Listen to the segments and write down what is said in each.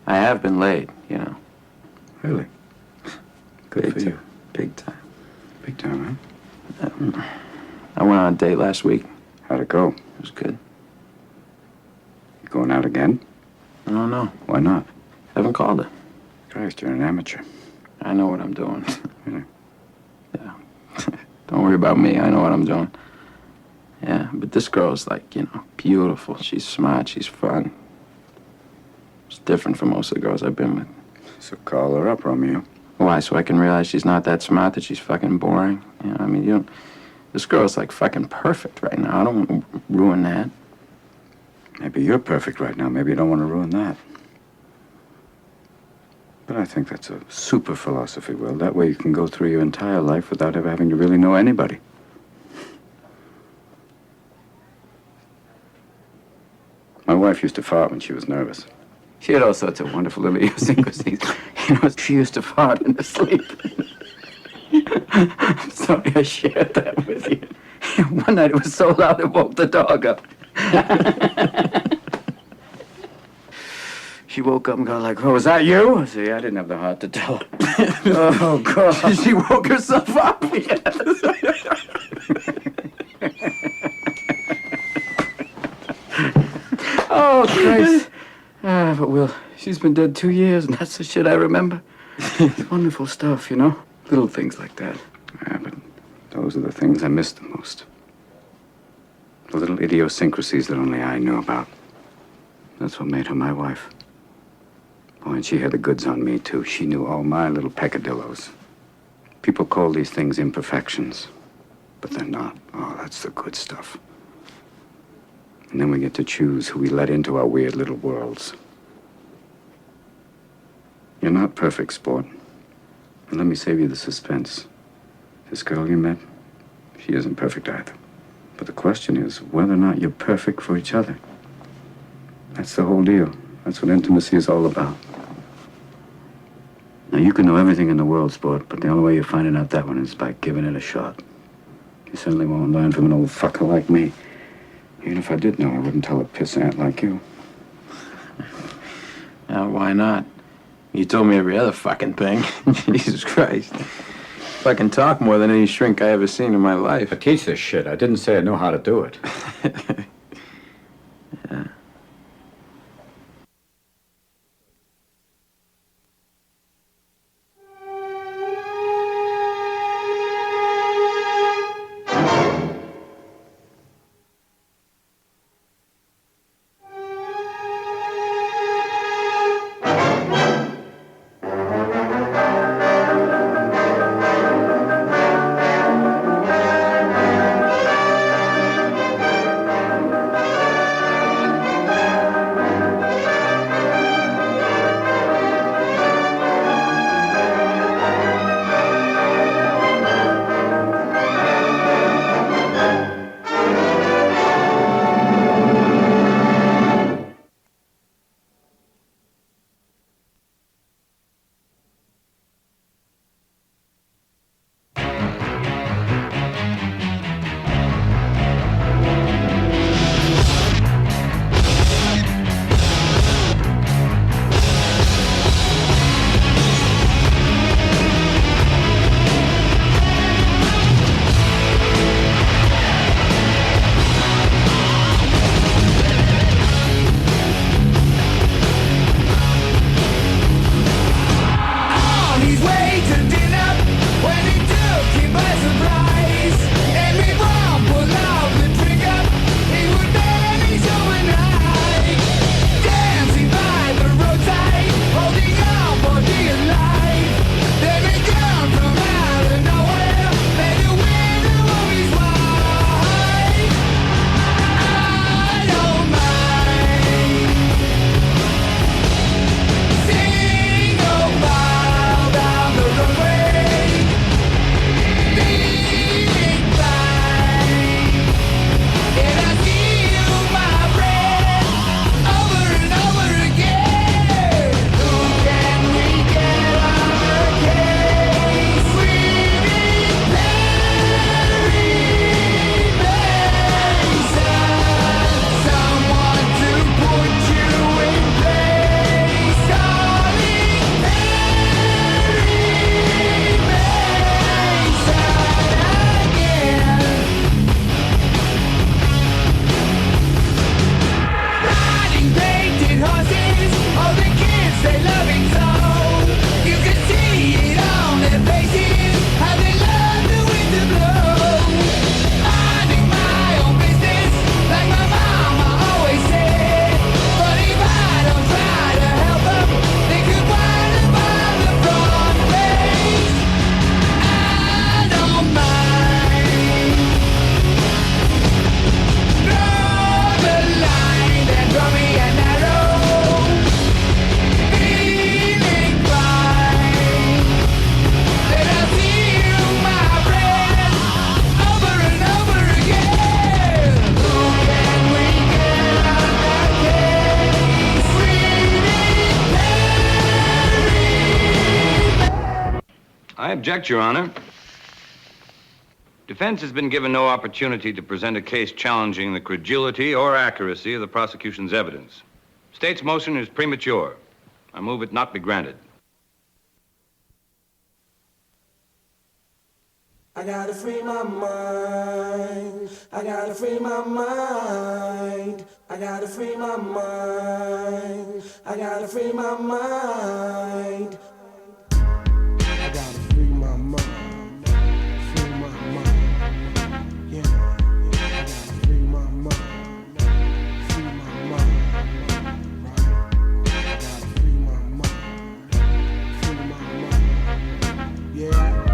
I have been late, you know. Really? Good for you. Big time. Big time, huh? I went on a date last week. How'd it go? It was good. You going out again? I don't know. Why not? Haven't called her. Christ, you're an amateur. I know what I'm doing. Really? Yeah. Don't worry about me. I know what I'm doing. Yeah, but this girl's like, you know, beautiful. She's smart. She's fun. It's different from most of the girls I've been with. So call her up, Romeo. Why? So I can realize she's not that smart, that she's fucking boring? You know, I mean, you don't... This girl's like fucking perfect right now. I don't want to ruin that. Maybe you're perfect right now. Maybe you don't want to ruin that. But I think that's a super philosophy, Will. That way you can go through your entire life without ever having to really know anybody. My wife used to fart when she was nervous. She had all sorts of wonderful little idiosyncrasies. You know, she used to fart in her sleep. I'm sorry I shared that with you. One night it was so loud it woke the dog up. She woke up and got like, "Oh, was that you?" I said, "Yeah, I didn't have the heart to tell her." Oh, God. She woke herself up. Yes. Oh, Christ. But Will, she's been dead 2 years, and that's the shit I remember. It's wonderful stuff, you know? Little things like that. Yeah, but those are the things I miss the most. The little idiosyncrasies that only I knew about. That's what made her my wife. Oh, and she had the goods on me, too. She knew all my little peccadillos. People call these things imperfections, but they're not. Oh, that's the good stuff. And then we get to choose who we let into our weird little worlds. You're not perfect, sport. And let me save you the suspense. This girl you met, she isn't perfect either. But the question is whether or not you're perfect for each other. That's the whole deal. That's what intimacy is all about. Now, you can know everything in the world, sport, but the only way you're finding out that one is by giving it a shot. You certainly won't learn from an old fucker like me. Even if I did know, I wouldn't tell a pissant like you. Now, why not? You told me every other fucking thing. Jesus Christ. Fucking talk more than any shrink I ever seen in my life. I teach this shit. I didn't say I know how to do it. Yeah. object, Your Honor. Defense has been given no opportunity to present a case challenging the credulity or accuracy of the prosecution's evidence. State's motion is premature. I move it not be granted. I gotta free my mind. I gotta free my mind. I gotta free my mind. I gotta free my mind. I gotta free my mind. Free my mind. Yeah. I gotta free my mind. Free my mind. Right. I gotta free my mind. Free my mind. Yeah.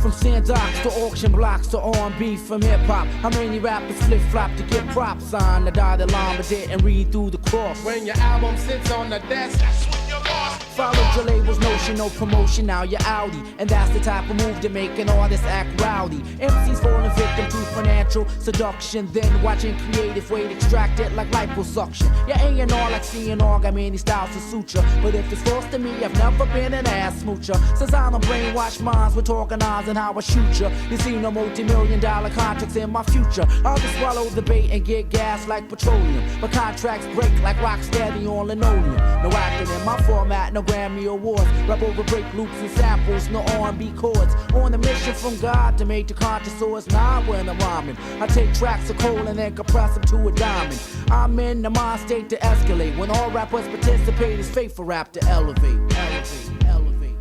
From sand-docks to auction blocks to R&B from hip-hop, how many rappers flip-flop to get props on the dotted line but didn't read through the cross? When your album sits on the desk, that's when you're lost. Followed your label's notion, no promotion, now you're outie. And that's the type of move to make an artist act rowdy. MCs falling victim to financial seduction, then watching creative way to extract it like liposuction. Your A&R like C&R got many styles to suture, but if it's forced to me, I've never been an ass smoocher. Since I don't brainwash minds with organizing how I shoot ya. You see no multi-million-dollar contracts in my future. I'll just swallow the bait and get gas like petroleum. But contracts break like Rocksteady on linoleum. No acting in my format, no Grammy Awards. Rap over break loops and samples, no R&B chords. On a mission from God to make the conscious source. Nah, when I'm rhyming, I take tracks of coal and then compress them to a diamond. I'm in the mind state to escalate. When all rappers participate, it's fate for rap to elevate. Elevate, elevate.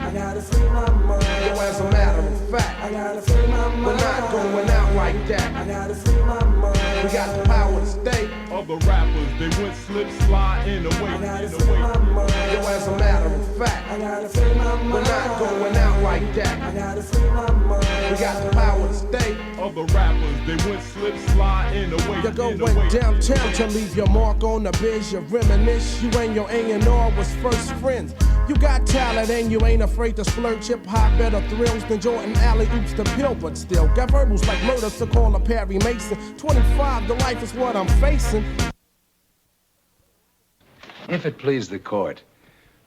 I gotta free my mind. Yo, as a matter of fact, I gotta free my mind. we're not going out like that. I gotta free my mind. We got the power to stay. Other rappers, they went slip, slide in the way, I gotta in the free way. my mind. Yo, as a matter of fact, I gotta free my mind. we're not going out like that. I gotta free my mind. We got the power to stay. Other rappers, they went slip, slide in the way, You're in the going way. downtown to leave your mark on the biz. You reminisce, you and your A&R was first friends. You got talent and you ain't afraid to splurge. Hip-hop better thrills than Jordan alley-oops to pill, but still got verbals like murder to call a Perry Mason. 25, the life is what I'm facing. If it please the court.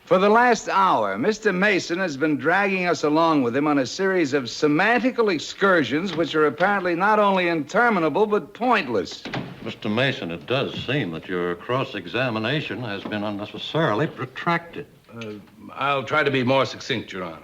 For the last hour, Mr. Mason has been dragging us along with him on a series of semantical excursions which are apparently not only interminable but pointless. Mr. Mason, it does seem that your cross-examination has been unnecessarily protracted. I'll try to be more succinct, Your Honor.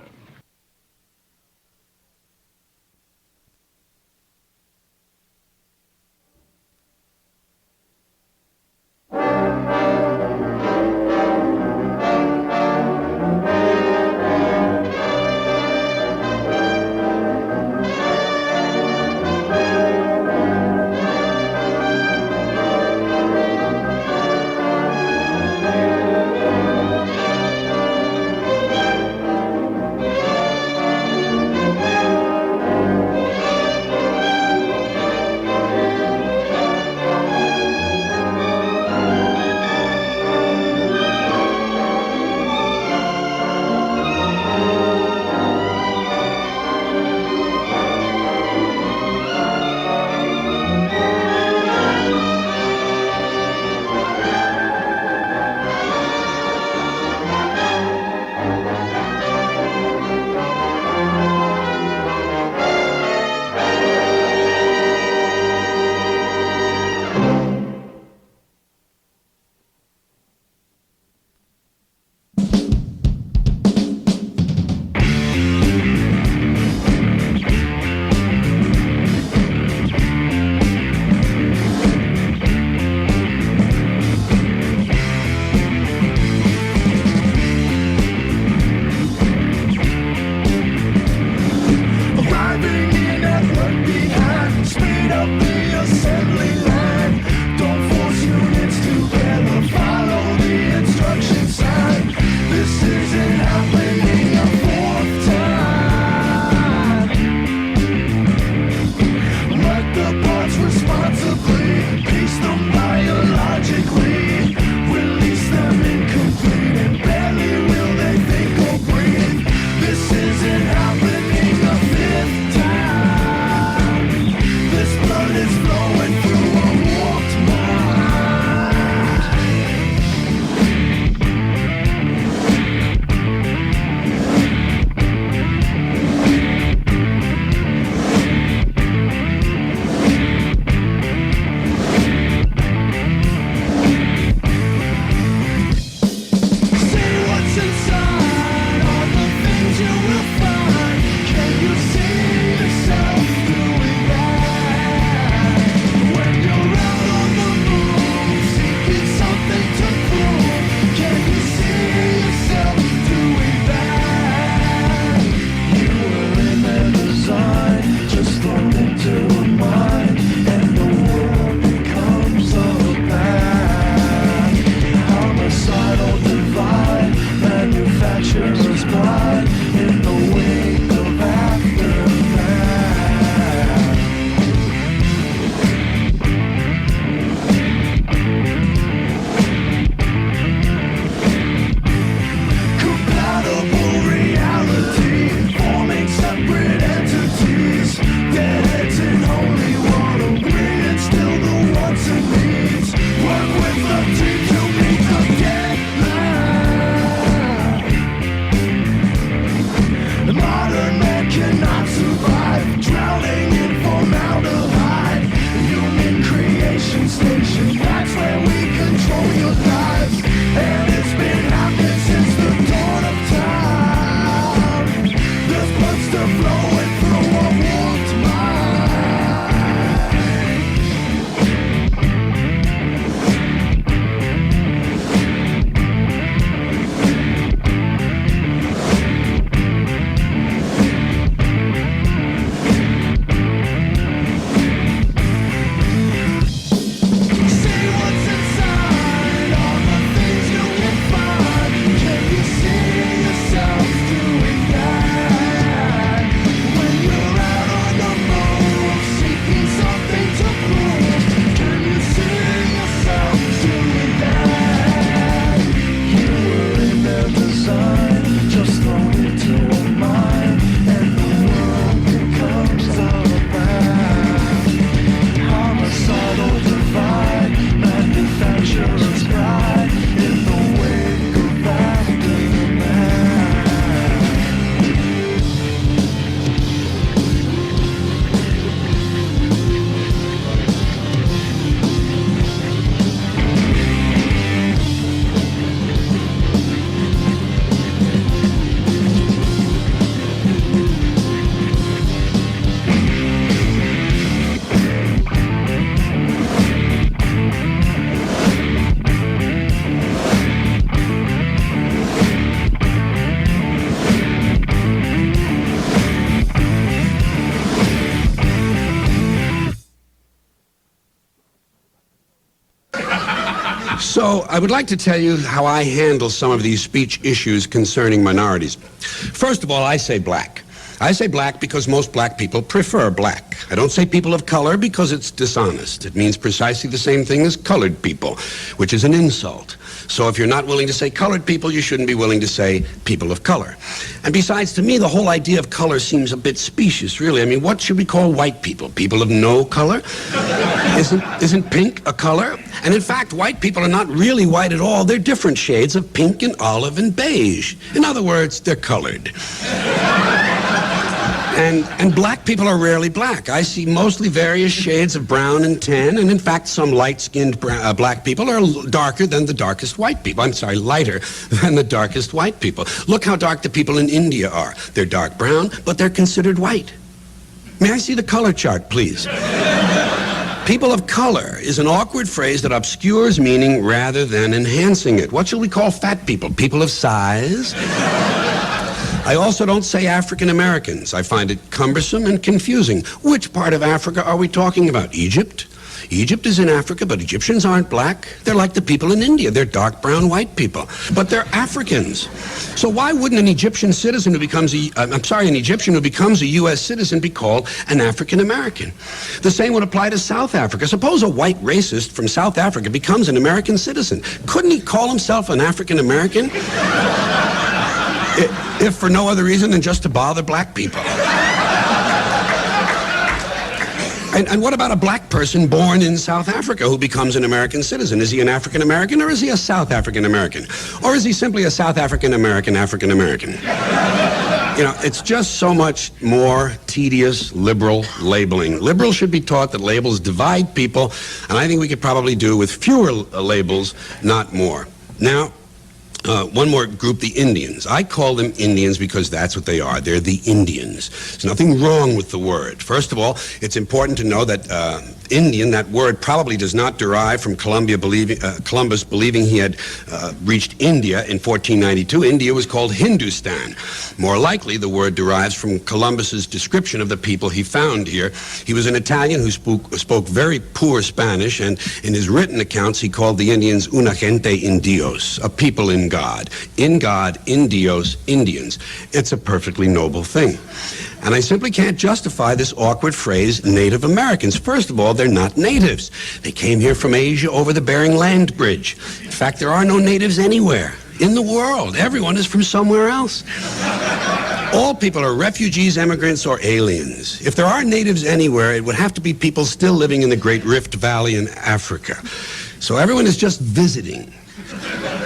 So, I would like to tell you how I handle some of these speech issues concerning minorities. First of all, I say black. I say black because most black people prefer black. I don't say people of color because it's dishonest. It means precisely the same thing as colored people, which is an insult. So if you're not willing to say colored people, you shouldn't be willing to say people of color. And besides, to me, the whole idea of color seems a bit specious, really. I mean, what should we call white people? People of no color? Isn't pink a color? And in fact, white people are not really white at all. They're different shades of pink and olive and beige. In other words, they're colored. And black people are rarely black. I see mostly various shades of brown and tan, and in fact, some light-skinned black people are darker than the darkest white people. I'm sorry, lighter than the darkest white people. Look how dark the people in India are. They're dark brown, but they're considered white. May I see the color chart, please? People of color is an awkward phrase that obscures meaning rather than enhancing it. What shall we call fat people? People of size? I also don't say African Americans. I find it cumbersome and confusing. Which part of Africa are we talking about? Egypt? Egypt is in Africa, but Egyptians aren't black. They're like the people in India. They're dark brown white people. But they're Africans. So why wouldn't an Egyptian citizen who becomes an Egyptian who becomes a U.S. citizen be called an African American? The same would apply to South Africa. Suppose a white racist from South Africa becomes an American citizen. Couldn't he call himself an African American? If for no other reason than just to bother black people. And what about a black person born in South Africa who becomes an American citizen? Is he an African American or is he a South African American? Or is he simply a South African American African American? You know, it's just so much more tedious liberal labeling. Liberals should be taught that labels divide people, and I think we could probably do with fewer labels, not more. Now, one more group, the Indians. I call them Indians because that's what they are. They're the Indians. There's nothing wrong with the word. First of all, it's important to know that Indian, that word probably does not derive from Columbus believing he had reached India in 1492. India was called Hindustan. More likely, the word derives from Columbus's description of the people he found here. He was an Italian who spoke very poor Spanish, and in his written accounts, he called the Indians una gente in Dios, a people in God. In God, in Dios, Indians. It's a perfectly noble thing. And I simply can't justify this awkward phrase, Native Americans. First of all, they're not natives. They came here from Asia over the Bering Land Bridge. In fact, there are no natives anywhere in the world. Everyone is from somewhere else. All people are refugees, immigrants, or aliens. If there are natives anywhere, it would have to be people still living in the Great Rift Valley in Africa. So everyone is just visiting.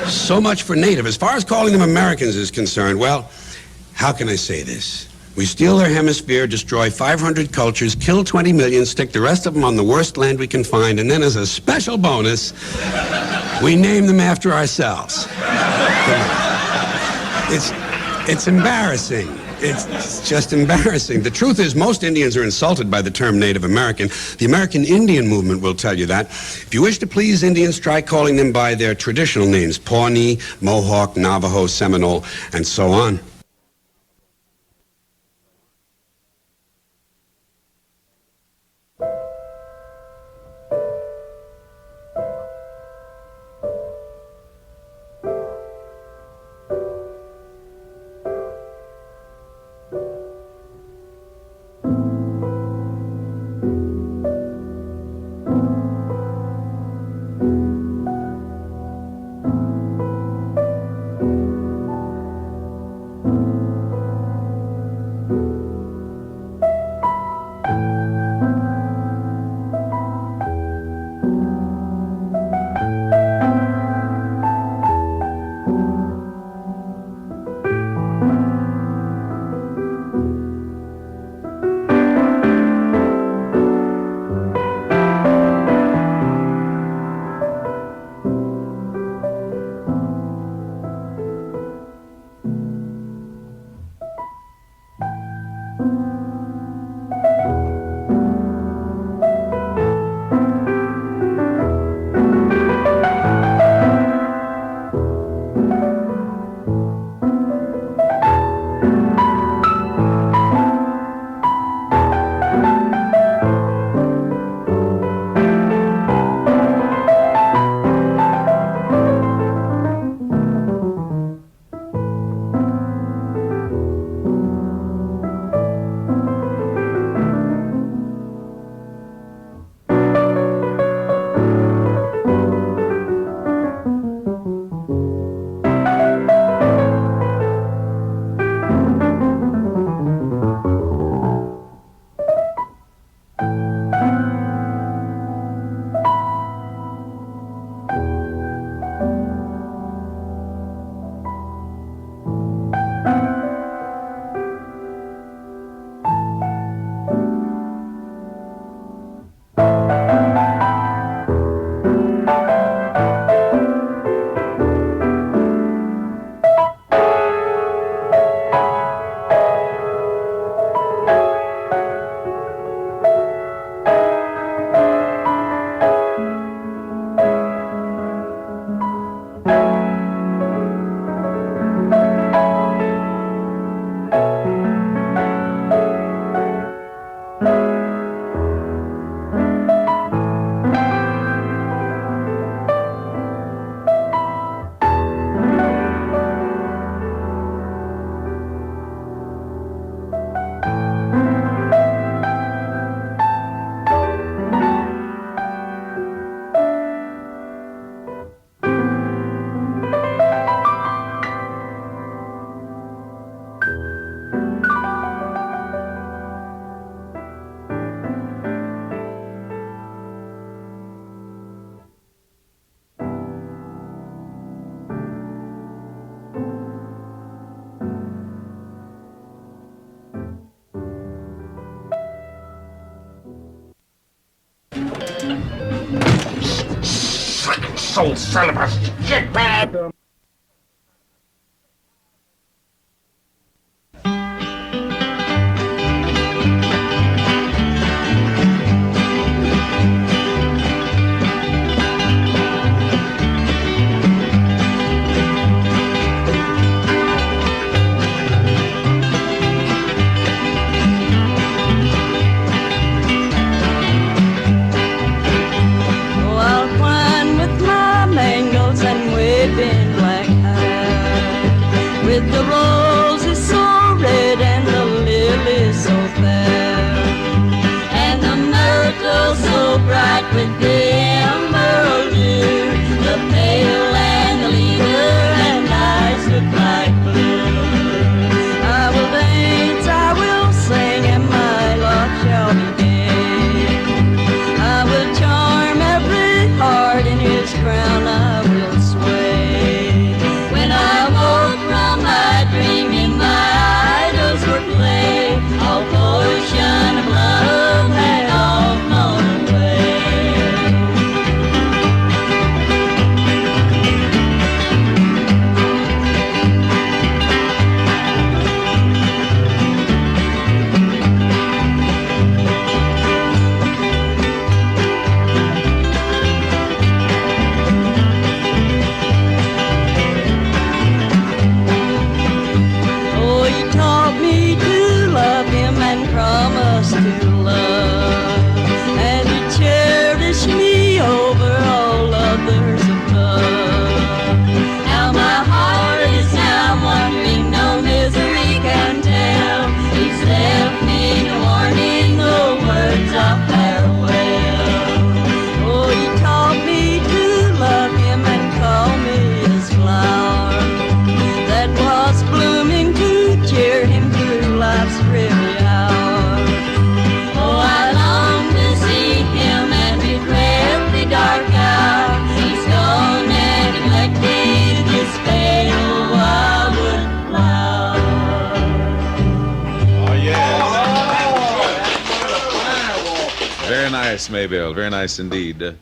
So much for native. As far as calling them Americans is concerned, well, how can I say this? We steal their hemisphere, destroy 500 cultures, kill 20 million, stick the rest of them on the worst land we can find, and then as a special bonus, we name them after ourselves. It's embarrassing. It's just embarrassing. The truth is, most Indians are insulted by the term Native American. The American Indian movement will tell you that. If you wish to please Indians, try calling them by their traditional names, Pawnee, Mohawk, Navajo, Seminole, and so on. ice-soul son of a shit, man! With the roses so red and the lilies so fair, and the myrtle so bright with the emerald dew, the pale and the leader and eyes look like blue. I will dance, I will sing, and my love shall be gay. I will charm every heart in his crown, I will sway. When I woke from my dreaming, my idols were play. All potion of love had all flown away. Oh, he taught me to love him and promised to love, and he cherished me over all others above. Now my heart is now wandering, no misery can tell. He's left me no warning, no words of farewell. Oh, he taught me to love him and call me his flower, that was blooming to cheer him through life's dreary hour. Oh, I long to see him and regret the dark hour. He's gone and neglected this pale wildwood flower. Oh, yeah. Very nice, Maybelle. Very nice indeed.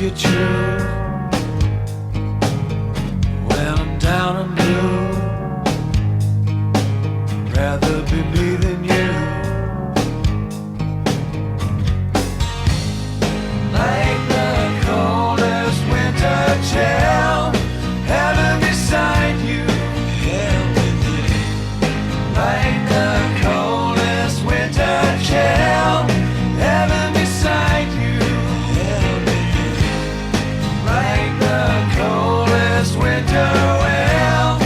you true when I'm down and blue. Rather be me than you. Like the coldest winter chill, heaven beside you, hell with you. Like the coldest winter chill, heaven beside you, hell with you. Like the coldest winter well,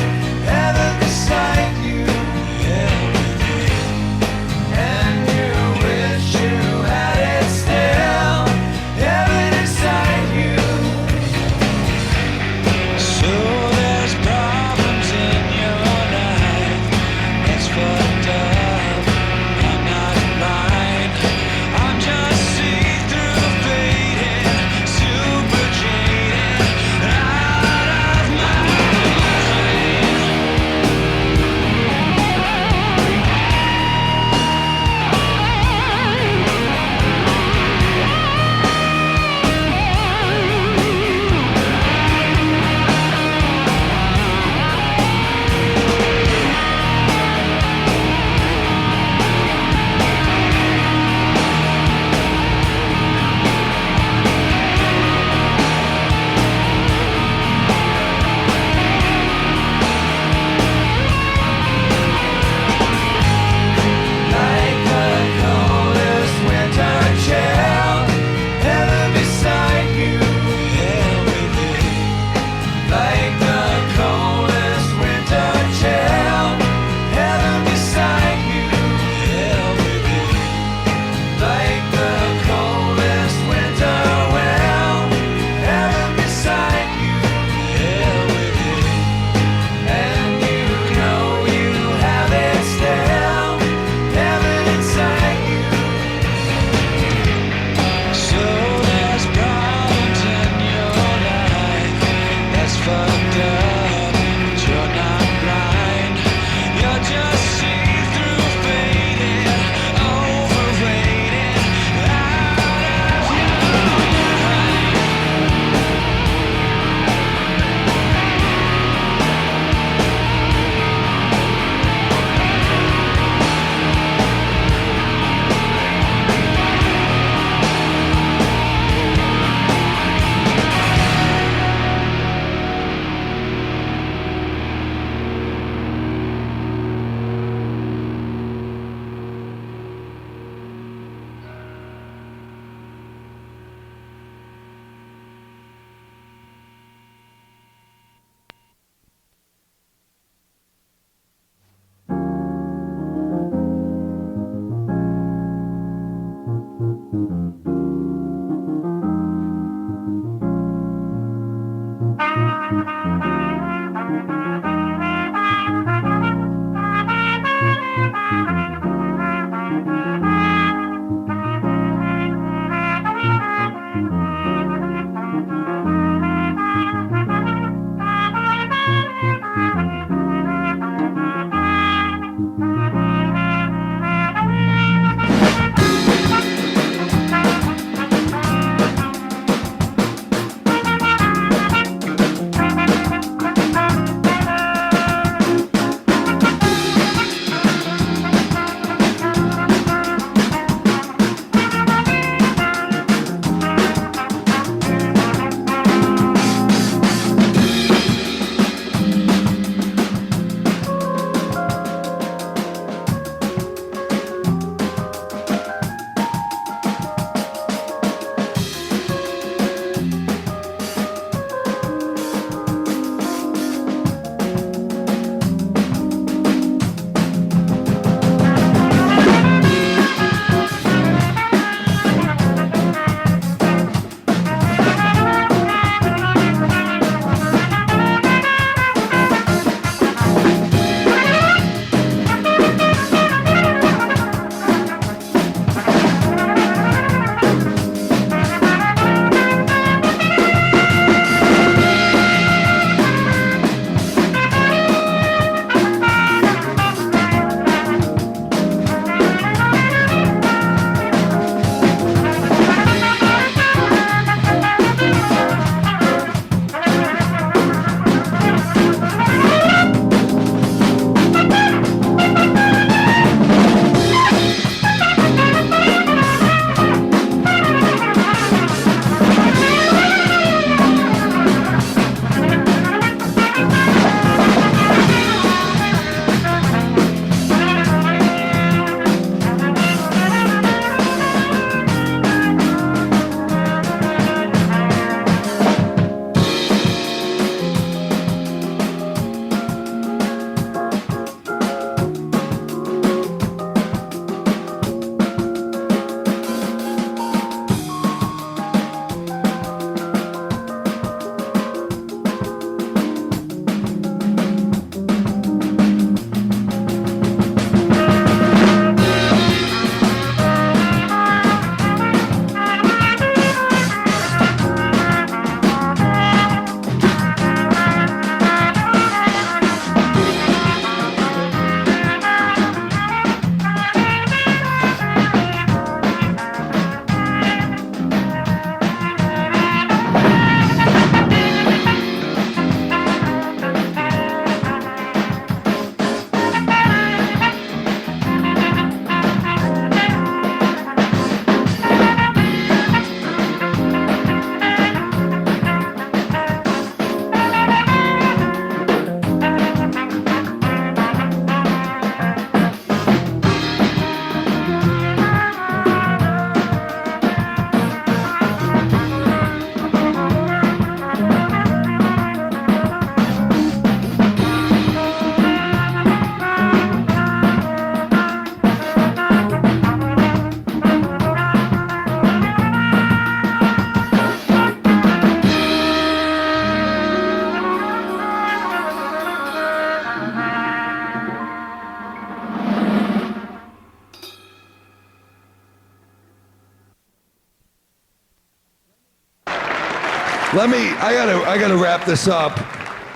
I gotta wrap this up,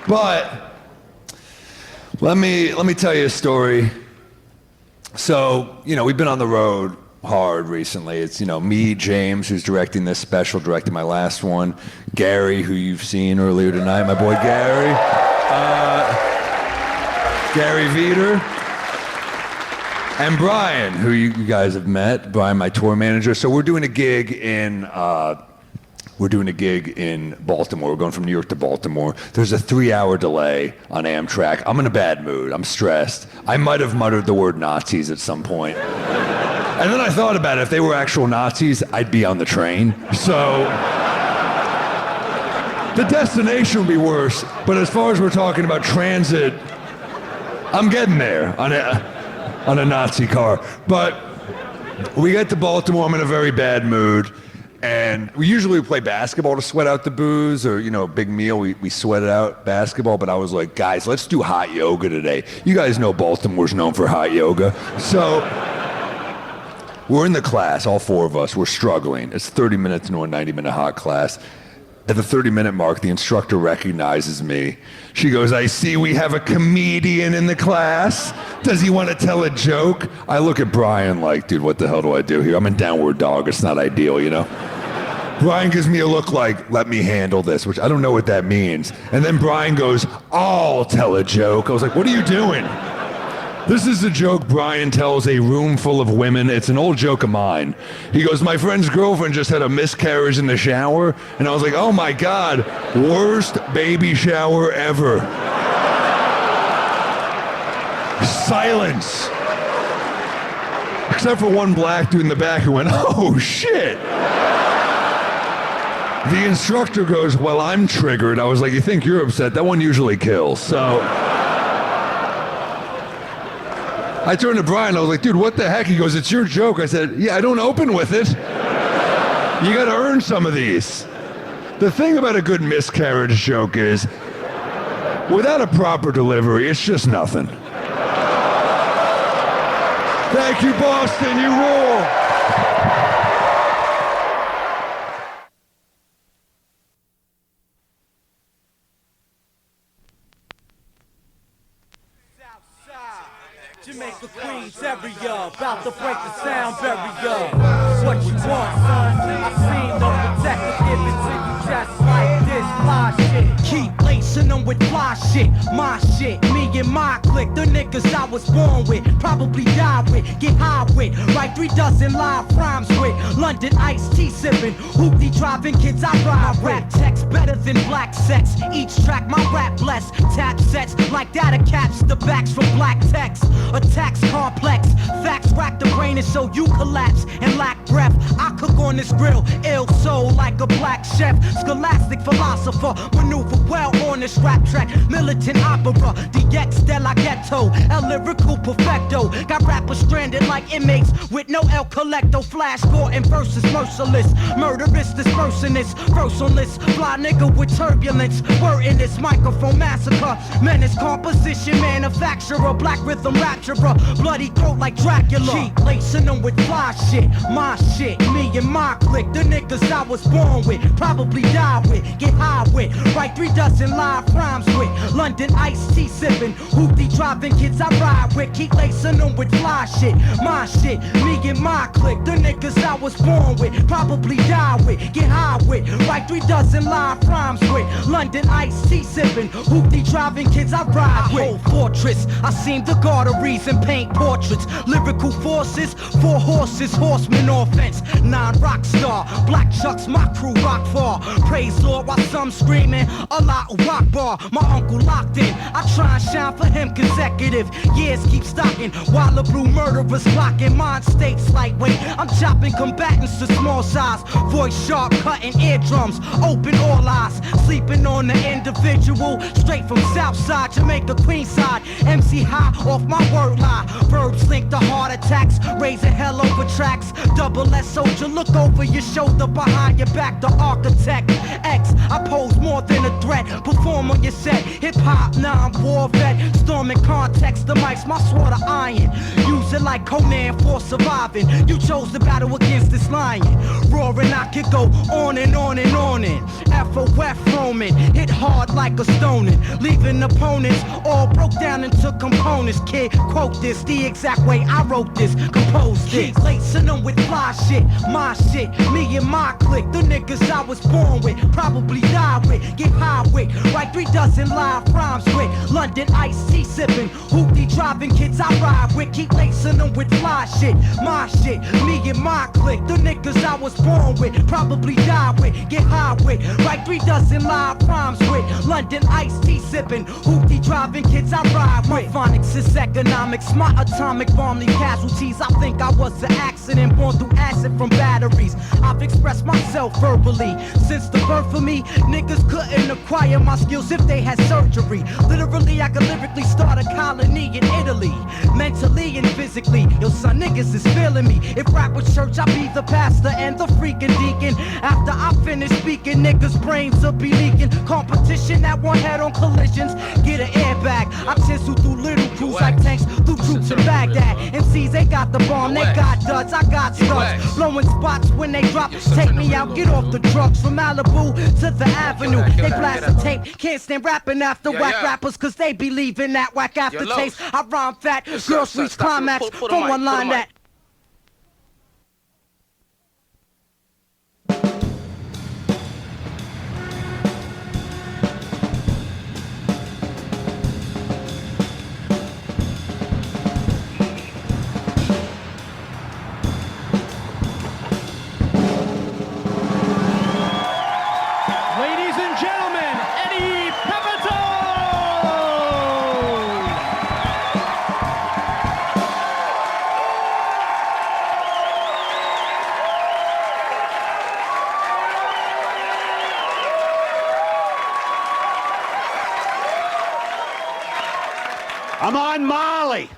but let me tell you a story. So, we've been on the road hard recently. It's, me, James, who's directing this special, directed my last one, Gary, who you've seen earlier tonight, my boy Gary, Gary Veeder, and Brian, who you guys have met, Brian, my tour manager. So we're doing a gig in Baltimore. We're going from New York to Baltimore. There's a 3-hour delay on Amtrak. I'm in a bad mood. I'm stressed. I might have muttered the word Nazis at some point. And then I thought about it. If they were actual Nazis, I'd be on the train. So the destination would be worse. But as far as we're talking about transit, I'm getting there on a Nazi car. But we get to Baltimore. I'm in a very bad mood. And we usually play basketball to sweat out the booze, or, big meal, we sweat it out basketball. But I was like, guys, let's do hot yoga today. You guys know Baltimore's known for hot yoga. So we're in the class, all 4 of us. We're struggling. It's 30 minutes into a 90-minute hot class. At the 30-minute mark, the instructor recognizes me. She goes, I see we have a comedian in the class. Does he want to tell a joke? I look at Brian like, dude, what the hell do I do here? I'm in downward dog. It's not ideal, Brian gives me a look like, let me handle this, which I don't know what that means. And then Brian goes, I'll tell a joke. I was like, what are you doing? This is a joke Brian tells a room full of women. It's an old joke of mine. He goes, my friend's girlfriend just had a miscarriage in the shower. And I was like, oh my God, worst baby shower ever. Silence. Except for one black dude in the back who went, oh shit. The instructor goes, well, I'm triggered. I was like, you think you're upset? That one usually kills. So I turned to Brian, I was like, dude, what the heck? He goes, it's your joke. I said, yeah, I don't open with it. You gotta earn some of these. The thing about a good miscarriage joke is, without a proper delivery, it's just nothing. Thank you, Boston, you rule. Jamaica Queens area, about to break the sound barrier. What you want, son? I seen no protector give it to you just like this fly shit. Keep lacing them with fly shit, my shit, me and my clique. The niggas I was born with, probably die with, get high with. Write 3 dozen live rhymes with. London iced tea sipping, hoopty driving kids I ride with. Rap text better than black sex. Each track my rap blessed. Tap sets like that a caps the backs from black text. Attacks complex, facts rack the brain and so you collapse and lack breath. I cook on this grill, ill soul like a black chef. Scholastic philosopher, maneuver well on this rap track. Militant opera, DX de la ghetto, El lyrical perfecto. Got rappers stranded like inmates with no El Colecto. Flash Gordon versus merciless, murderous dispersing this verse on this fly nigga with turbulence. Word in this microphone massacre, menace composition manufacturer, black rhythm rapturer, bloody coat like Dracula. Keep lacing them with fly shit, my shit, me and my clique. The niggas I was born with, probably die with, get high with. Write 3 dozen live rhymes with. London iced tea sipping, hoopty driving kids I ride with. Keep lacing them with fly shit, my shit, me and my clique. The niggas I was born with, probably die with, get high with. Write 3 dozen live rhymes with. London iced tea sipping, hoopty driving kids I ride with. Whole fortress, I seem to guard arteries and paint portraits. Lyrical forces, 4 horses, horsemen offense. 9 rock star, black chucks, my crew rock far. Praise Lord while some screaming, Allahu Akbar. My uncle locked in, I try and shine for him consecutive. Years keep stocking, while the blue murderers clocking. Mind states lightweight, I'm chopping combatants to small size. Voice sharp, cutting eardrums, open all eyes. Sleep sleeping on the individual. Straight from Southside, Jamaica, Queenside. MC high off my word line. Verbs link to heart attacks. Raising hell over tracks. Double S soldier, look over your shoulder. Behind your back, the architect. X, I pose more than a threat. Perform on your set. Hip hop, now I'm war vet. Storming context, the mic's my sword of iron. Use it like Conan for surviving. You chose to battle against this lion. Roaring, I could go on and on and on and FOF roaming, hit hard like a stoning, leaving opponents all broke down into components. Kid, quote this the exact way I wrote this, composed this. Keep lacing them with fly shit, my shit, me and my clique. The niggas I was born with, probably die with, get high with, write 3 dozen live rhymes with. London iced tea sipping, hoopty driving kids I ride with. Keep lacing them with fly shit, my shit, me and my clique. The niggas I was born with, probably die with, get high with, write 3 dozen live rhymes with. London iced tea sipping, hoopty driving kids I ride with. Phonics is economics, my atomic bomb leave casualties. I think I was an accident, born through acid from batteries. I've expressed myself verbally since the birth of me. Niggas couldn't acquire my skills if they had surgery. Literally, I could lyrically start a colony in Italy, mentally and physically. Yo, son, niggas is feeling me. If rap was church, I'd be the pastor and the freaking deacon. After I finish speaking, niggas' brains will be leaking. Competition at one head-on collisions. Get an airbag. I chisel through little crews like tanks through troops in Baghdad. MCs, they got the bomb, they got duds, I got studs. Blowing spots when they drop. Take me out, get off the drugs. From Malibu to the Avenue. They blast the tape. Can't stand rapping after whack rappers, cause they be leaving that whack aftertaste. I rhyme fat, girls reach climax from one line that. I'm on Molly.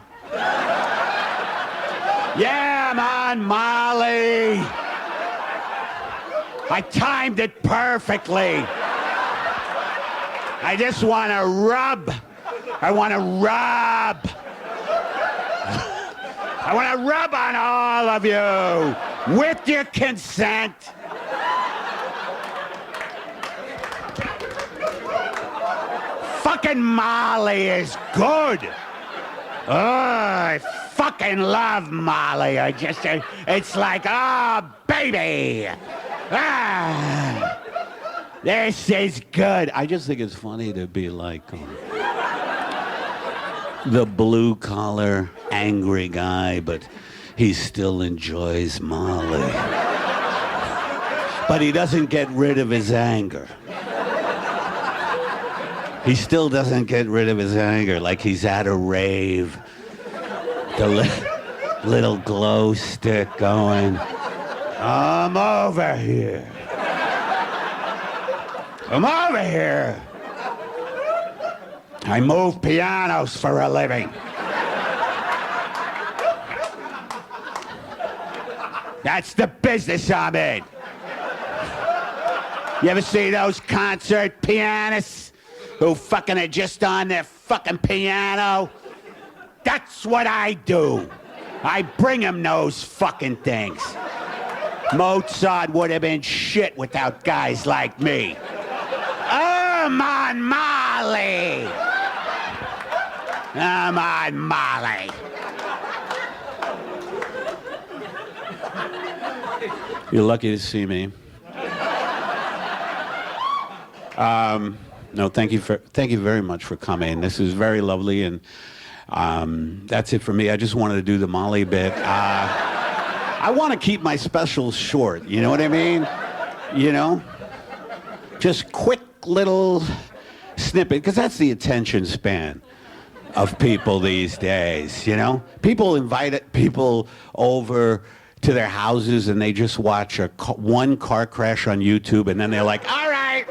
Yeah, I'm on Molly. I timed it perfectly. I just want to rub. I want to rub. I want to rub on all of you with your consent. Fucking Molly is good. Oh, I fucking love Molly. It's like, oh, baby. Ah, this is good. I just think it's funny to be like the blue-collar, angry guy, but he still enjoys Molly. But he doesn't get rid of his anger. He still doesn't get rid of his anger, like he's at a rave. The little glow stick going, I'm over here. I'm over here. I move pianos for a living. That's the business I'm in. You ever see those concert pianists who fucking are just on their fucking piano? That's what I do. I bring them those fucking things. Mozart would have been shit without guys like me. I'm on Molly. I'm on Molly. You're lucky to see me. No, thank you very much for coming. This is very lovely, and that's it for me. I just wanted to do the Molly bit. I want to keep my specials short. You know what I mean? You know, just quick little snippet, because that's the attention span of people these days. You know, people invite people over to their houses, and they just watch one car crash on YouTube, and then they're like, all right.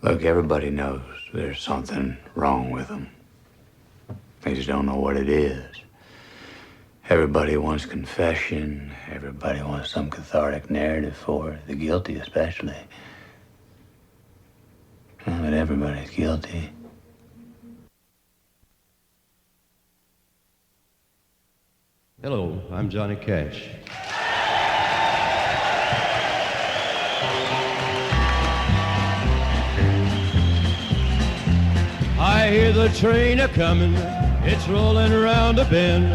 Look, everybody knows there's something wrong with them. They just don't know what it is. Everybody wants confession. Everybody wants some cathartic narrative for it, the guilty especially. But everybody's guilty. Hello, I'm Johnny Cash. I hear the train a-comin', it's rolling around a bend,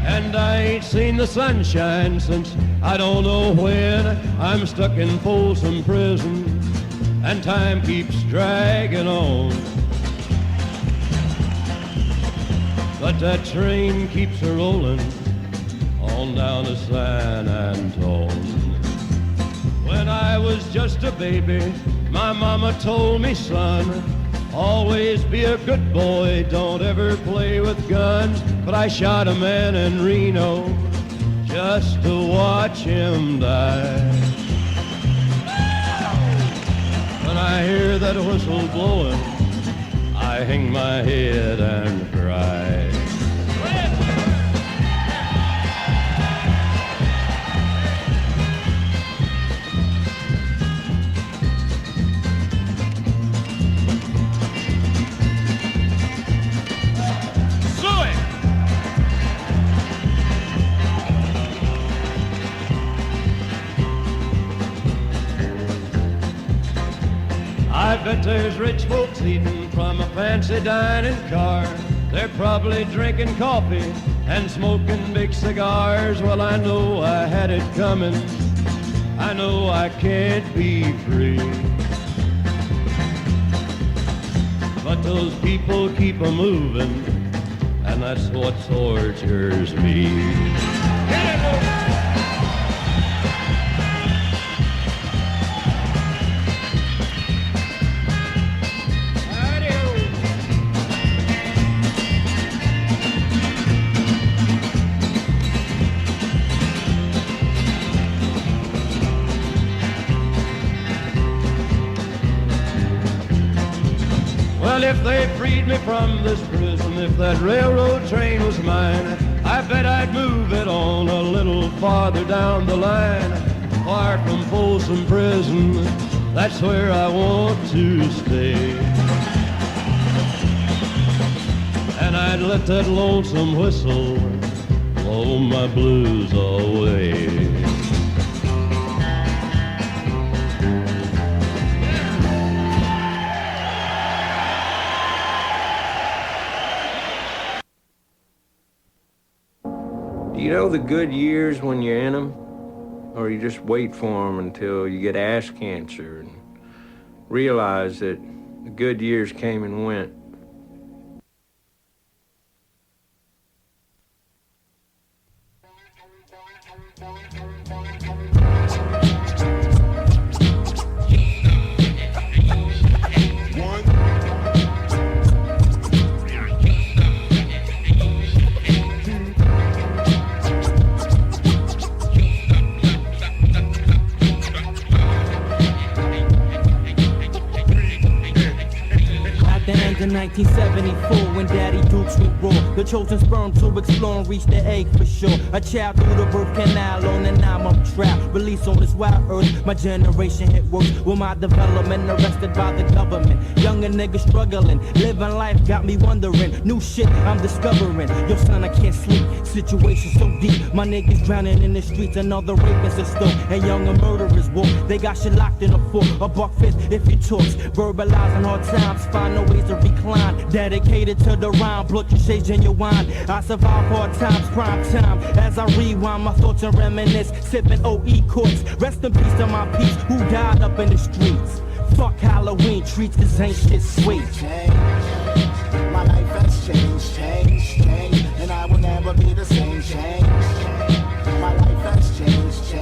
and I ain't seen the sunshine since I don't know when. I'm stuck in Folsom Prison, and time keeps dragging on. But that train keeps a-rollin' on down to San Antone. When I was just a baby, my mama told me, son, always be a good boy, don't ever play with guns. But I shot a man in Reno just to watch him die. When I hear that whistle blowing, I hang my head and cry. I bet there's rich folks eating from a fancy dining car. They're probably drinking coffee and smoking big cigars. Well, I know I had it coming. I know I can't be free. But those people keep a-moving, and that's what tortures me. Well, if they freed me from this prison, if that railroad train was mine, I bet I'd move it on a little farther down the line. Far from Folsom Prison, that's where I want to stay. And I'd let that lonesome whistle blow my blues away. Do you know the good years when you're in them? Or you just wait for them until you get ass cancer and realize that the good years came and went? 1974 when Daddy Dukes would roar. The chosen sperm to explore and reach the egg for sure. A child through the birth canal on a 9-month trial. Released on this wild earth, my generation hit worse. With my development arrested by the government. Younger niggas struggling, living life got me wondering. New shit I'm discovering. Yo son, I can't sleep. Situation so deep. My niggas drowning in the streets. Another rapist is still. And younger murderers walk. They got shit locked in a fort. A $1.50 if you talks. Verbalizing hard times. Find no ways to recline. Dedicated to the rhyme. Blood your shades in your wine. I survive hard times, prime time. As I rewind my thoughts and reminisce. Sipping OE courts. Rest in peace to my peeps who died up in the streets. Fuck Halloween treats, cause ain't shit sweet. My life has changed, and I will never be the same. My life has changed,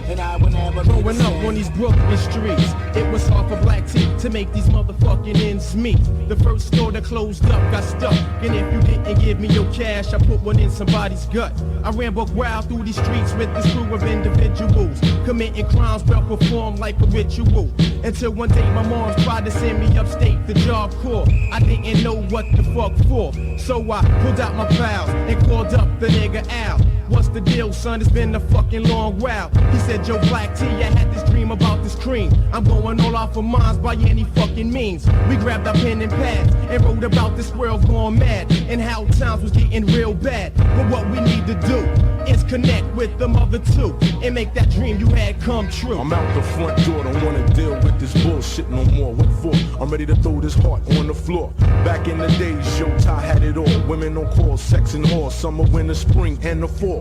and I will never be the same. Growing up on these Brooklyn streets, it was hard for black teeth to make these motherfucking ends meet. The first store that closed up got stuck, and if you didn't give me your cash, I put one in somebody's gut. I ran buck wild through these streets with this crew of individuals, committing crimes well performed like a ritual. Until one day my mom tried to send me upstate, the job corps. I didn't know what the fuck for, so I pulled out my files and called up the nigga Al. What's the deal, son? It's been a fucking long while. He said, Yo, Black T, I had this dream about this cream. I'm going all off of mines by any fucking means. We grabbed our pen and pads and wrote about this world going mad and how times was getting real bad. But what we need to do is connect with the mother two and make that dream you had come true. I'm out the front door, don't wanna deal with this bullshit no more. What for? I'm ready to throw this heart on the floor. Back in the days, Yo, Ty had it all. Women on call, sex and whore, summer, winter, spring, and the fall.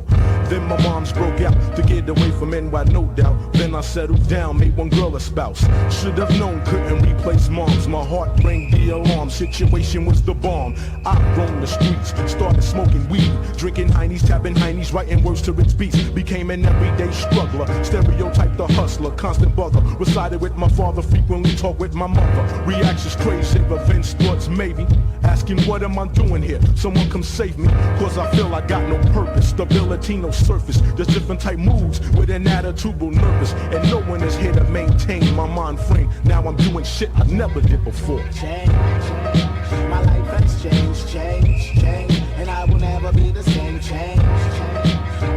Then my moms broke out to get away from NY, no doubt. Then I settled down, made one girl a spouse. Should have known, couldn't replace moms. My heart rang the alarm, situation was the bomb. I roamed the streets, started smoking weed, drinking heinies, tapping heinies, writing words to its beats. Became an everyday struggler, stereotyped the hustler, constant bugger. Resided with my father, frequently talked with my mother. Reactions crazy, revenge thoughts maybe. Asking what am I doing here? Someone come save me, cause I feel I got no purpose. Stability, no surface, just different type moods with an attitude nervous. And no one is here to maintain my mind frame. Now I'm doing shit I never did before. Change, my life has changed, and I will never be the same. Change,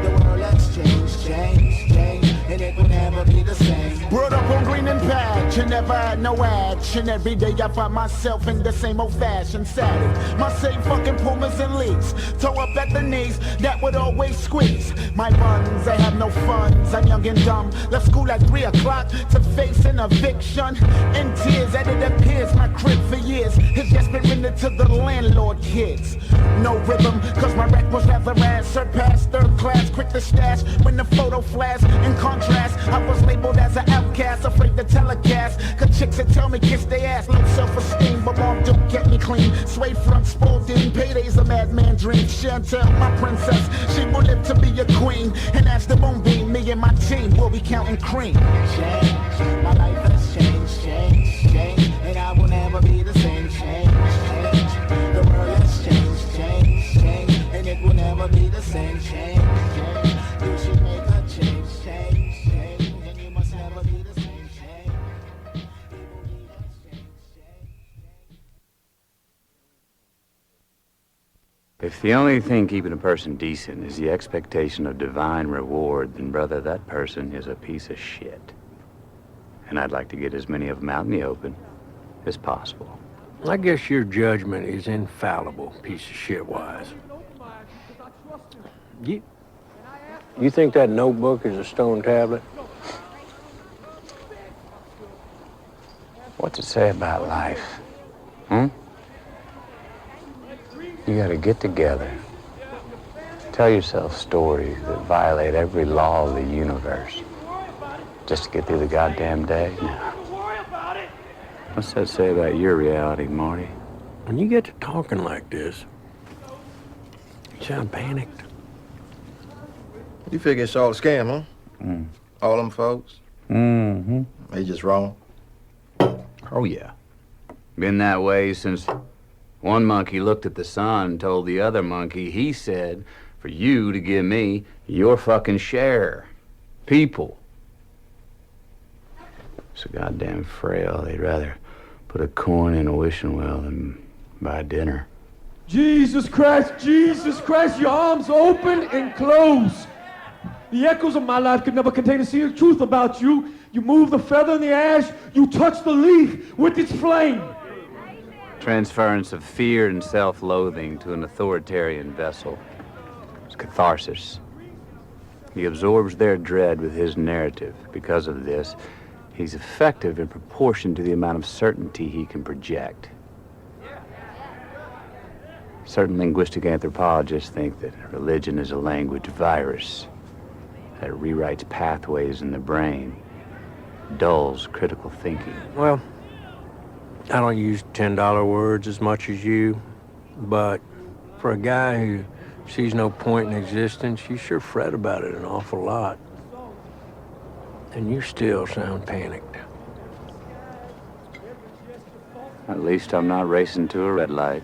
the world has changed, and it will never be the same. Brought up on green and patch, and never had no action. Every day I find myself in the same old-fashioned saddle. My same fucking Pumas and leaks, toe up at the knees, that would always squeeze. My runs, I have no funds, I'm young and dumb. Left school at 3 o'clock to face an eviction. In tears, as it appears, my crib for years has just been rented to the landlord kids. No rhythm, cause my rec was rather ass, surpassed third class, quick to stash when the photo flash. In contrast, I was labeled as an outcast, afraid to telecast. Cause chicks that tell me kiss their ass, low self-esteem, but mom don't get me clean. Sway front, Spalding, payday's a madman dream. Chantel, my princess, she will live to be a queen. And as the moonbeam, me and my team will be counting cream. Change, my life has changed, and I will never be the same. Change, the world has changed, and it will never be the same. Change, you should make a change, and you must never be the same. If the only thing keeping a person decent is the expectation of divine reward, then, brother, that person is a piece of shit. And I'd like to get as many of them out in the open as possible. I guess your judgment is infallible, piece of shit-wise. You think that notebook is a stone tablet? What's it say about life? You gotta get together, tell yourself stories that violate every law of the universe just to get through the goddamn day? Now, what's that say about your reality, Marty? When you get to talking like this, you sound panicked. You figure it's all a scam, huh? All them folks? Mm-hmm. They just wrong? Oh, yeah. Been that way since one monkey looked at the sun and told the other monkey, he said, for you to give me your fucking share. People. So goddamn frail, they'd rather put a coin in a wishing well and buy dinner. Jesus Christ, your arms open and close. The echoes of my life could never contain a single truth about you. You move the feather in the ash, you touch the leaf with its flame. Transference of fear and self-loathing to an authoritarian vessel. It's catharsis. He absorbs their dread with his narrative. Because of this, he's effective in proportion to the amount of certainty he can project. Certain linguistic anthropologists think that religion is a language virus that rewrites pathways in the brain, dulls critical thinking. Well, I don't use $10 words as much as you, but for a guy who sees no point in existence, you sure fret about it an awful lot. And you still sound panicked. At least I'm not racing to a red light.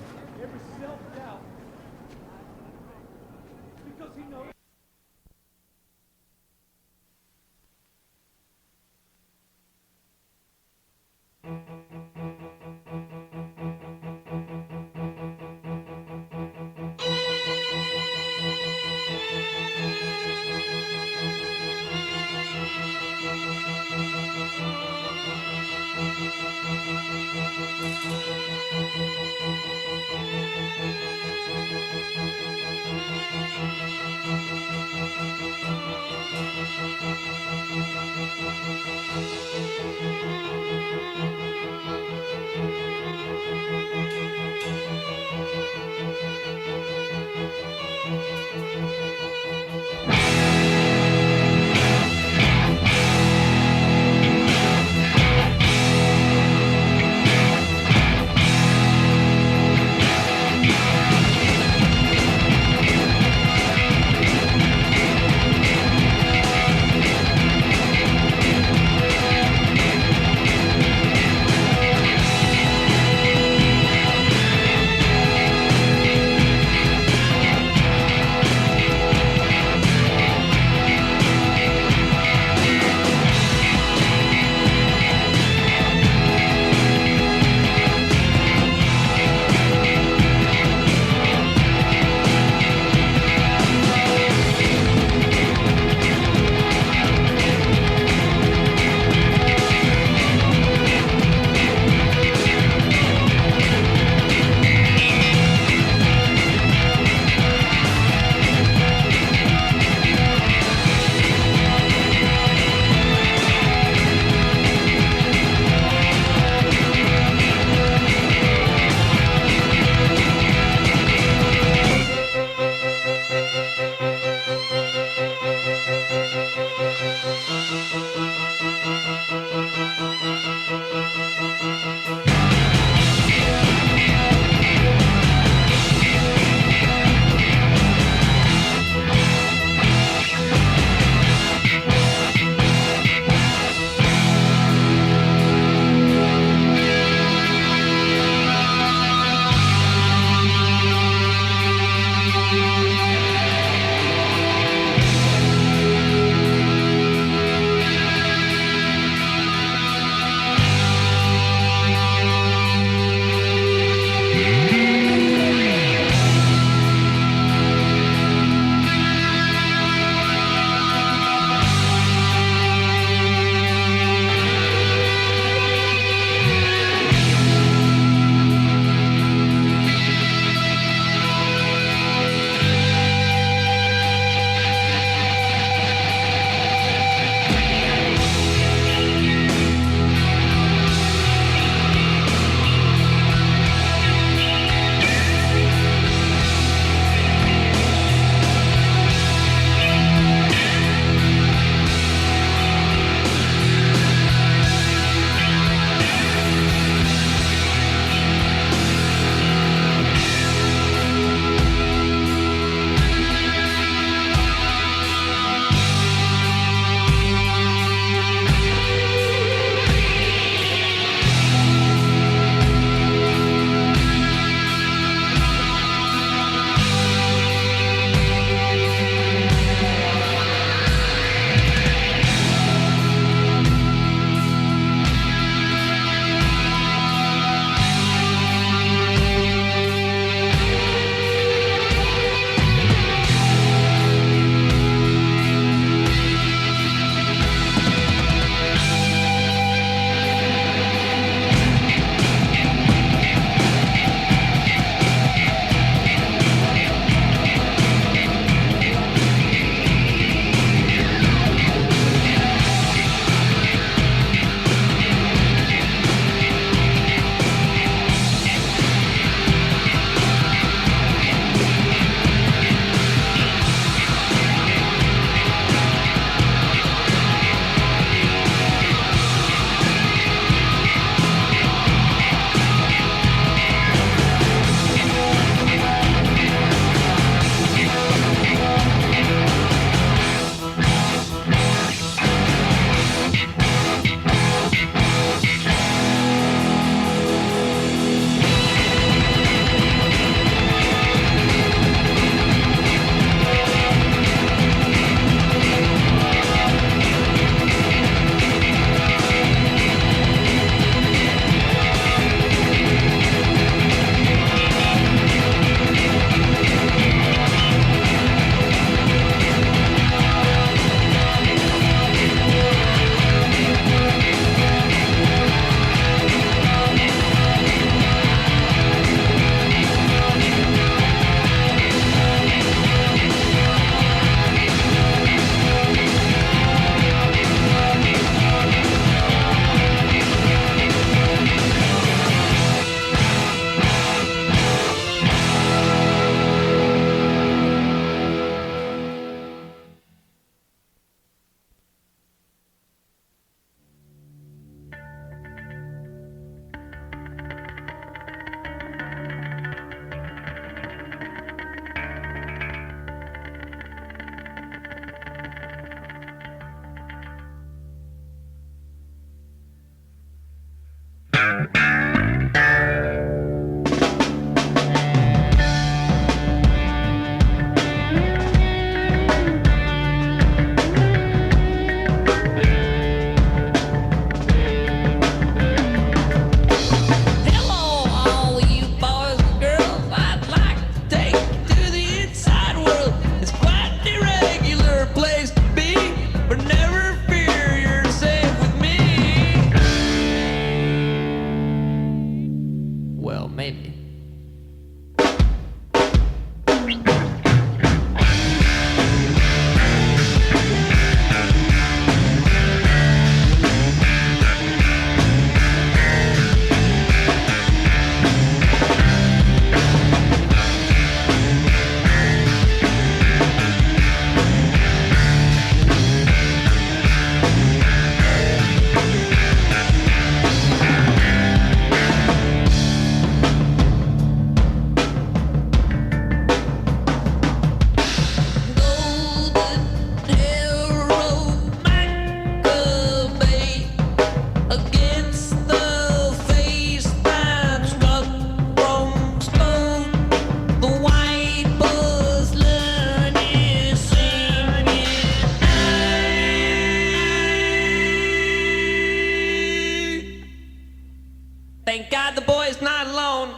Thank God the boy's not alone.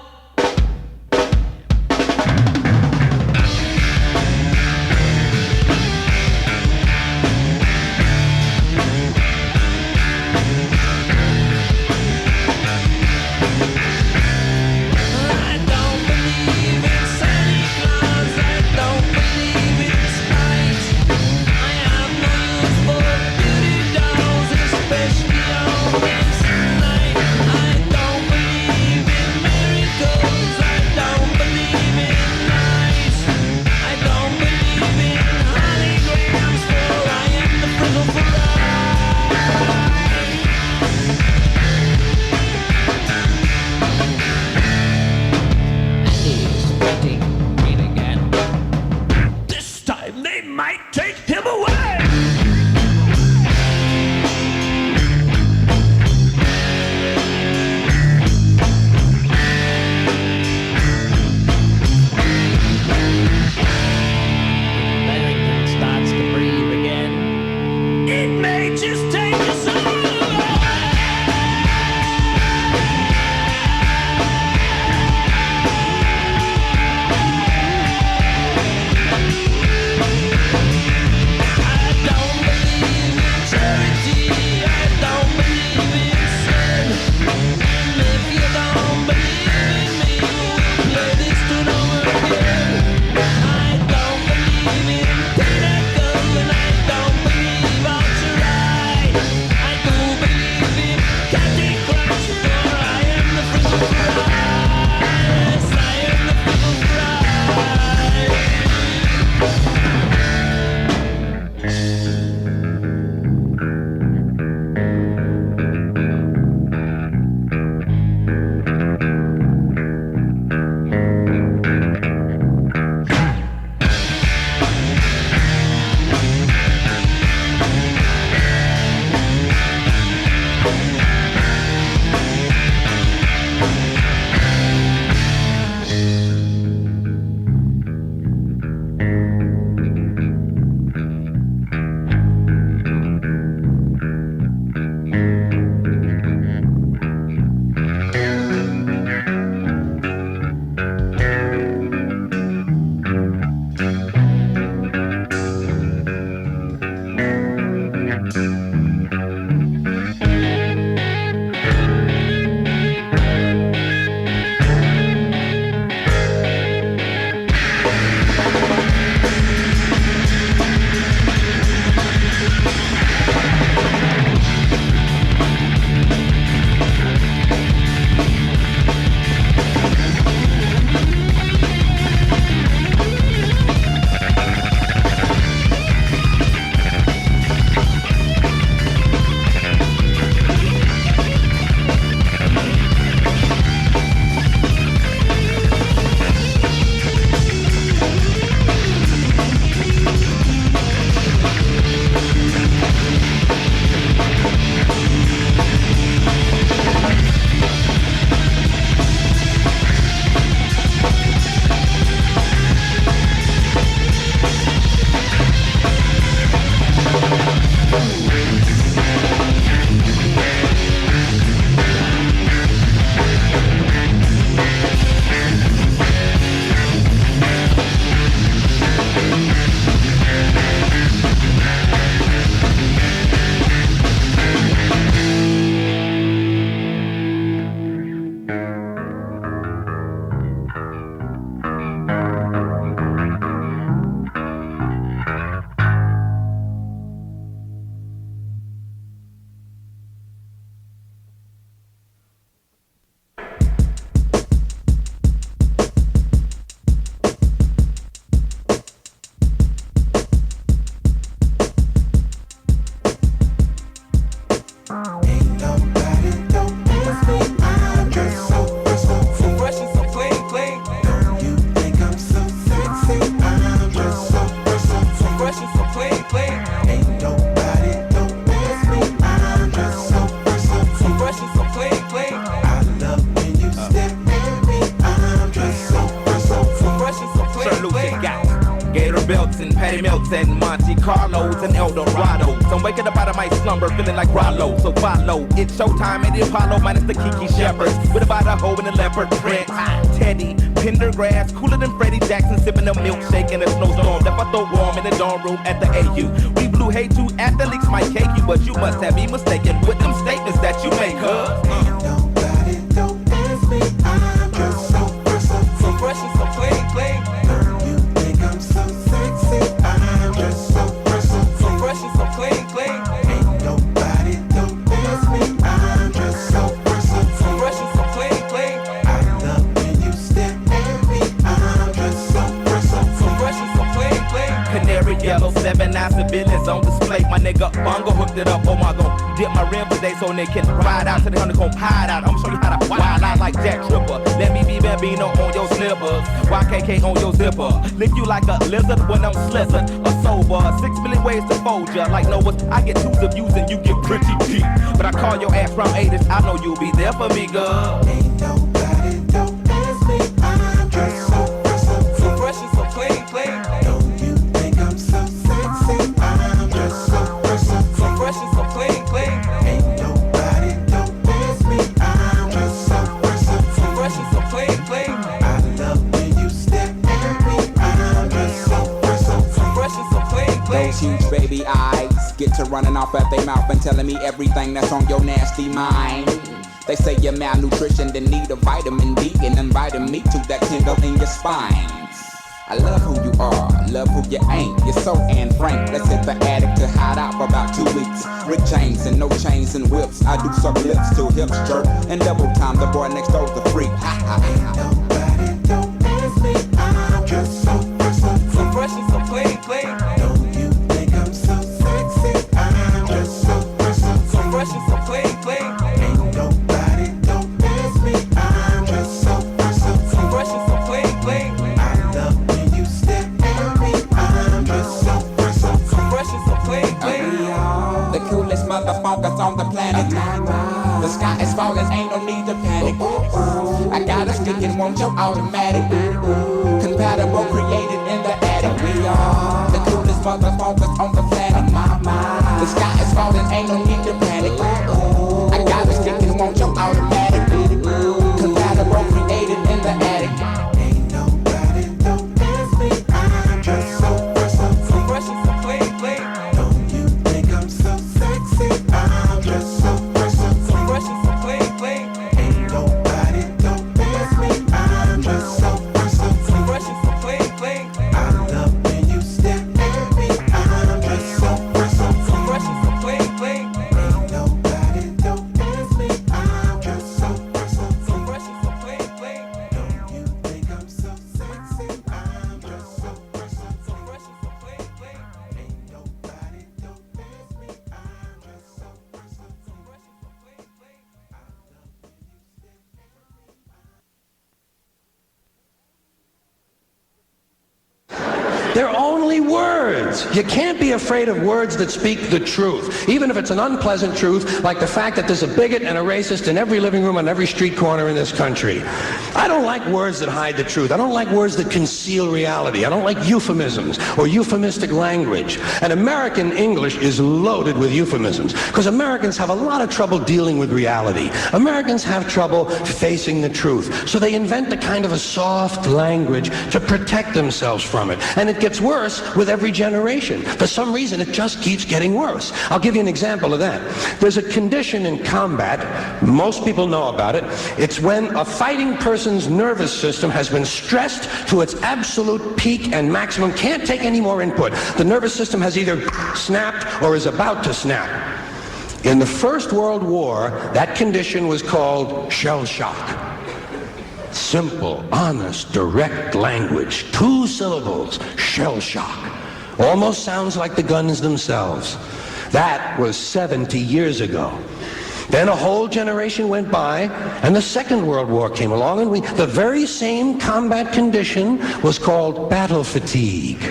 Ain't nobody don't ask me. I'm just so fresh and so clean, clean. Don't you think I'm so sexy? I'm just so fresh and so clean, clean. Ain't nobody don't ask me. I'm just so fresh and so clean, clean. I love when you step at me. I'm just so fresh and so clean, Sir clean. Lucian got Gator belts and patty melts and Monte Carlos and Eldorados. I'm waking up out of my slumber feeling like Rollo. So follow, it's showtime at the Apollo minus the Kiki Shepherds. With about a hoe and a leopard print. Teddy, Pendergrass, cooler than Freddie Jackson, sipping a milkshake in a snowstorm. Left I throw warm in the dorm room at the AU. We blew hay too, athletes might cake you, but you must have me mistaken with them statements that you make, Ain't nobody don't ask me. I'm just so fresh and so clean, clean. Don't you think I'm so sexy? I'm just so fresh and so clean, clean. Ain't nobody don't ask me. I'm just so fresh and so clean, clean. I love when you step at me. I'm just so fresh and so clean, clean. Canary yellow, 7 ounce of business on display. My nigga Bungo hooked it up. Oh my god, dip my rim today so they can ride out to the honeycomb hide out. I'ma show you how to wild out like Jack Tripper. Let me be Bambino on your slippers. YKK on your zipper. Lick you like a lizard when I'm slizzard or sober. 6 million ways to fold ya. Like Noah's, I get 2s of views and you get pretty deep. But I call your ass from 80s. I know you'll be there for me, girl. Ain't nobody don't ask me. I'm just so fresh and so clean, clean. Don't you think I'm so sexy? I'm just so fresh and so clean, clean. Ain't nobody don't ask me. I'm just so fresh and so clean, clean. I love when you step at me. I'm just so fresh and so clean, clean. Those huge baby eyes get to running off at their mouth and telling me everything that's on your nasty mind. They say you're malnutrition, then need a vitamin D and inviting me to that tingle in your spine. I love who you are, love who you ain't. You're so Anne Frank. Let's hit the attic to hide out for about 2 weeks. Rick James and no chains and whips. I do suck lips till hips jerk. And double time, the boy next door's the freak. Ha ha ha. Nobody don't ask me. I'm just so fresh and so clean, clean. Don't you think I'm so sexy? I'm just so fresh and so clean, clean. Ain't nobody don't ask me. I'm just so fresh and so clean, clean. I love when you step at me. I'm just so fresh and so clean, clean. The coolest motherfuckers on the planet. The sky is falling, ain't no need to panic. I got a stick and want your automatic. Compatible, created in the attic. We are the coolest motherfuckers on the planet. The sky is falling, ain't no need to panic. I got a stick and want your automatic. Compatible, created in the attic. Ain't nobody don't ask me. I'm just so fresh and so clean, clean. Don't you think I'm so sexy? I'm just so fresh and so clean, clean. Ain't nobody don't ask me. I'm just so fresh and so clean, clean. I love when you step at me. I'm just so fresh and so clean, clean. Ain't nobody don't ask me. I'm just so fresh and so clean, clean. Don't you think I'm so sexy? I'm just so fresh and so clean, clean. Ain't nobody don't ask me. I'm just so fresh and so clean, clean. I love when you step at me. They're only words. You can't be afraid of words that speak the truth, even if it's an unpleasant truth, like the fact that there's a bigot and a racist in every living room on every street corner in this country. I don't like words that hide the truth. I don't like words that conceal reality. I don't like euphemisms or euphemistic language. And American English is loaded with euphemisms because Americans have a lot of trouble dealing with reality. Americans have trouble facing the truth. So they invent a kind of a soft language to protect themselves from it. And it gets worse with every generation. For some reason, it just keeps getting worse. I'll give you an example of that. There's a condition in combat, most people know about it. It's when a fighting person's nervous system has been stressed to its absolute peak and maximum, can't take any more input. The nervous system has either snapped or is about to snap. In the First World War, that condition was called shell shock. Simple, honest, direct language, 2 syllables, shell shock. Almost sounds like the guns themselves. That was 70 years ago. Then a whole generation went by, and the Second World War came along, and the very same combat condition was called battle fatigue.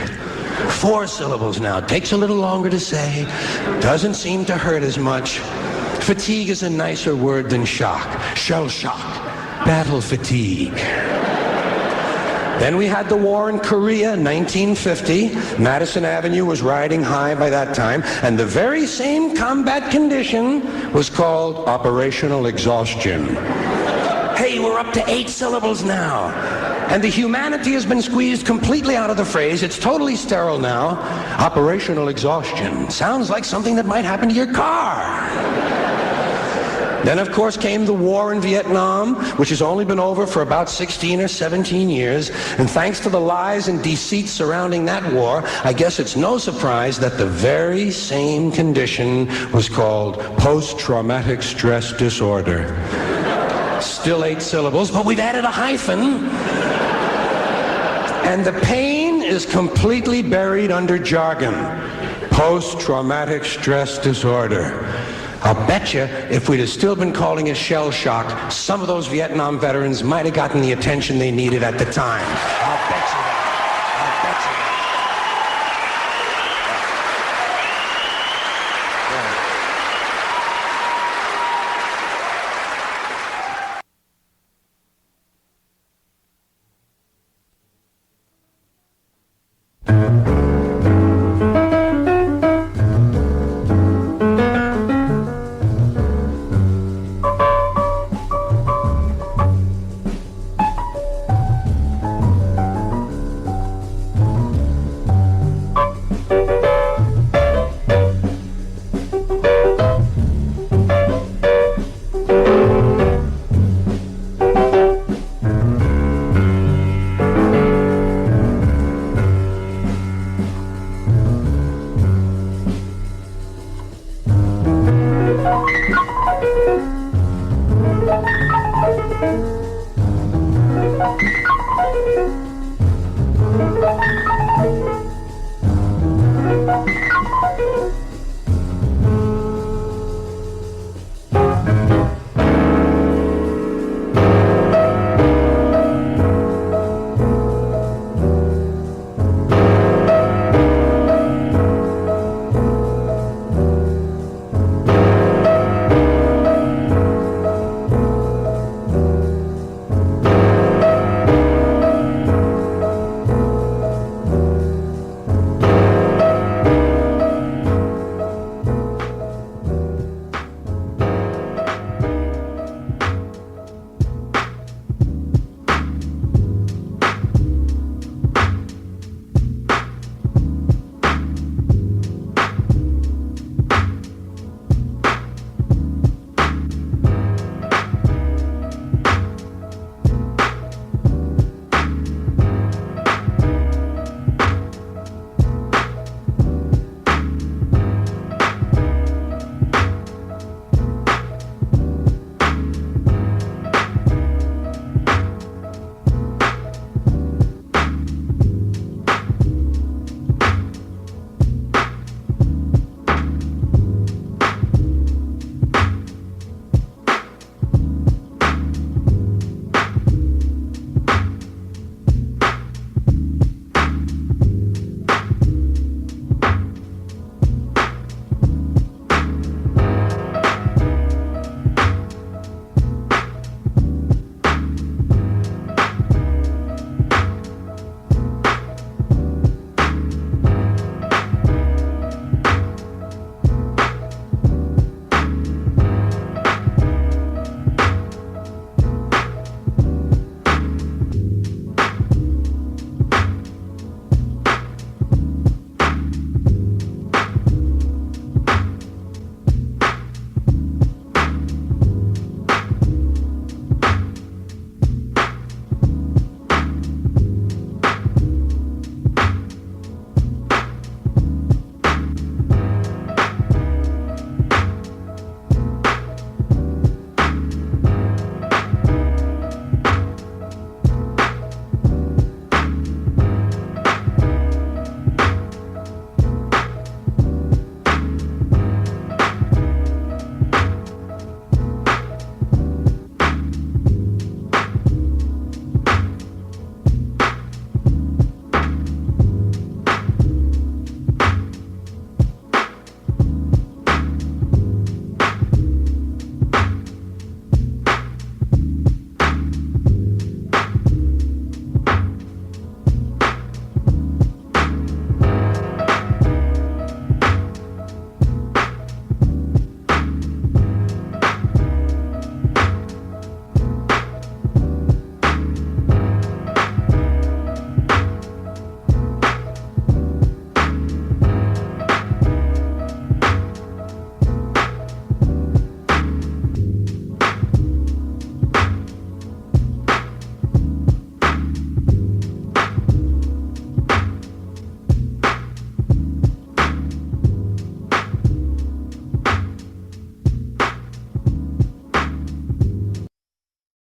4 syllables now. Takes a little longer to say. Doesn't seem to hurt as much. Fatigue is a nicer word than shock. Shell shock. Battle fatigue. Then we had the war in Korea, 1950. Madison Avenue was riding high by that time, and the very same combat condition was called operational exhaustion. Hey, we're up to 8 syllables now. And the humanity has been squeezed completely out of the phrase. It's totally sterile now. Operational exhaustion. Sounds like something that might happen to your car. Then, of course, came the war in Vietnam, which has only been over for about 16 or 17 years. And thanks to the lies and deceit surrounding that war, I guess it's no surprise that the very same condition was called post-traumatic stress disorder. Still 8 syllables, but we've added a hyphen. And the pain is completely buried under jargon. Post-traumatic stress disorder. I'll bet you if we'd have still been calling it shell shock, some of those Vietnam veterans might have gotten the attention they needed at the time.